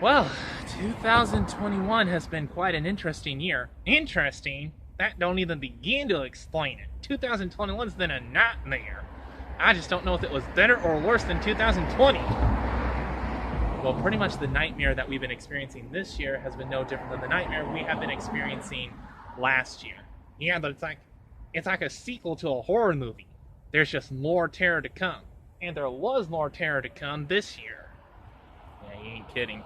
Well, 2021 has been quite an interesting year. Interesting? That don't even begin to explain it. 2021's been a nightmare. I just don't know if it was better or worse than 2020. Well, pretty much the nightmare that we've been experiencing this year has been no different than the nightmare we have been experiencing last year. Yeah, but it's like a sequel to a horror movie. There's just more terror to come. And there was more terror to come this year. Yeah, you ain't kidding.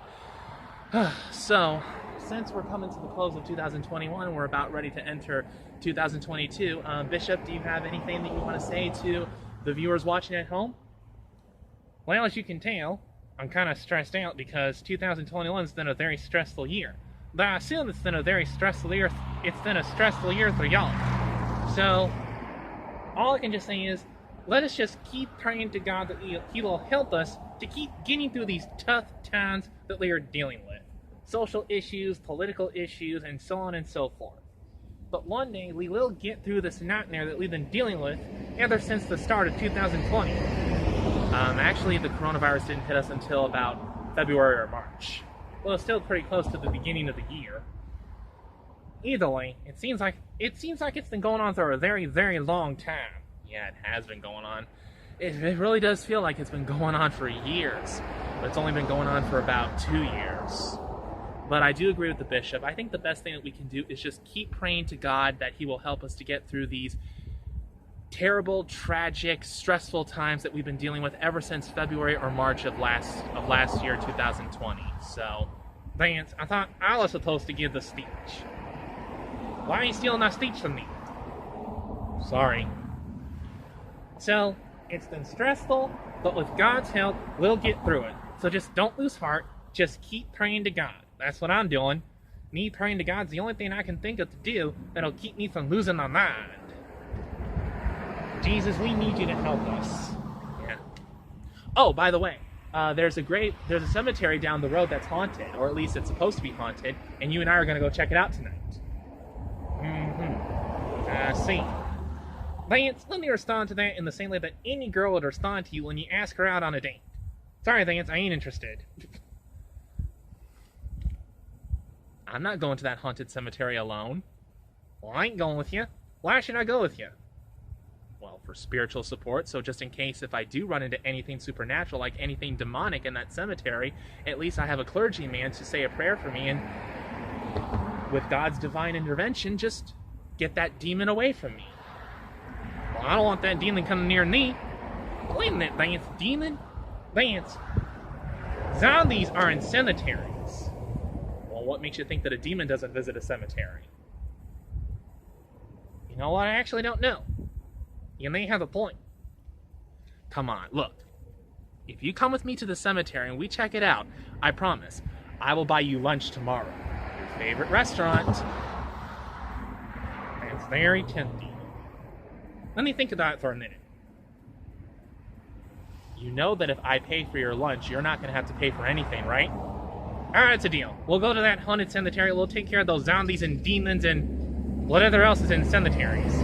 So, since we're coming to the close of 2021, we're about ready to enter 2022. Bishop, do you have anything that you want to say to the viewers watching at home? Well, as you can tell, I'm kind of stressed out because 2021's been a very stressful year. But I assume it's been a very stressful year. It's been a stressful year for y'all. So, all I can just say is, let us just keep praying to God that He will help us to keep getting through these tough times that we are dealing with. Social issues, political issues, and so on and so forth. But one day, we will get through this nightmare that we've been dealing with ever since the start of 2020. Actually, the coronavirus didn't hit us until about February or March. Well, it's still pretty close to the beginning of the year. Either way, it seems like it's been going on for a very, very long time. Yeah, it has been going on. It really does feel like it's been going on for years, but it's only been going on for about 2 years. But I do agree with the bishop. I think the best thing that we can do is just keep praying to God that He will help us to get through these terrible, tragic, stressful times that we've been dealing with ever since February or March of last year, 2020. So, Vance, I thought I was supposed to give the speech. Why are you stealing my speech from me? Sorry. So, it's been stressful, but with God's help, we'll get through it. So just don't lose heart. Just keep praying to God. That's what I'm doing. Me praying to God's the only thing I can think of to do that'll keep me from losing my mind. Jesus, we need you to help us. Yeah. Oh, by the way, there's a cemetery down the road that's haunted, or at least it's supposed to be haunted, and you and I are going to go check it out tonight. I see. Vance, let me respond to that in the same way that any girl would respond to you when you ask her out on a date. Sorry, Vance, I ain't interested. I'm not going to that haunted cemetery alone. Well, I ain't going with you. Why should I go with you? Well, for spiritual support, so just in case if I do run into anything supernatural, like anything demonic in that cemetery, at least I have a clergyman to say a prayer for me, and with God's divine intervention, just get that demon away from me. Well, I don't want that demon coming near me. Wait a minute, Vance. Demon? Vance. Zombies are in cemeteries. Well, what makes you think that a demon doesn't visit a cemetery? You know what? I actually don't know. You may have a point. Come on, look. If you come with me to the cemetery and we check it out, I promise, I will buy you lunch tomorrow. Your favorite restaurant. It's very tempting. Let me think about it for a minute. You know that if I pay for your lunch, you're not going to have to pay for anything, right? Alright, it's a deal. We'll go to that haunted cemetery, we'll take care of those zombies and demons and whatever else is in cemeteries.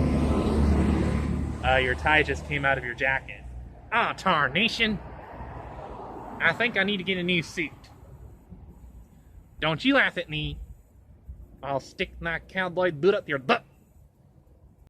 Your tie just came out of your jacket. Ah, tarnation! I think I need to get a new suit. Don't you laugh at me. I'll stick my cowboy boot up your butt.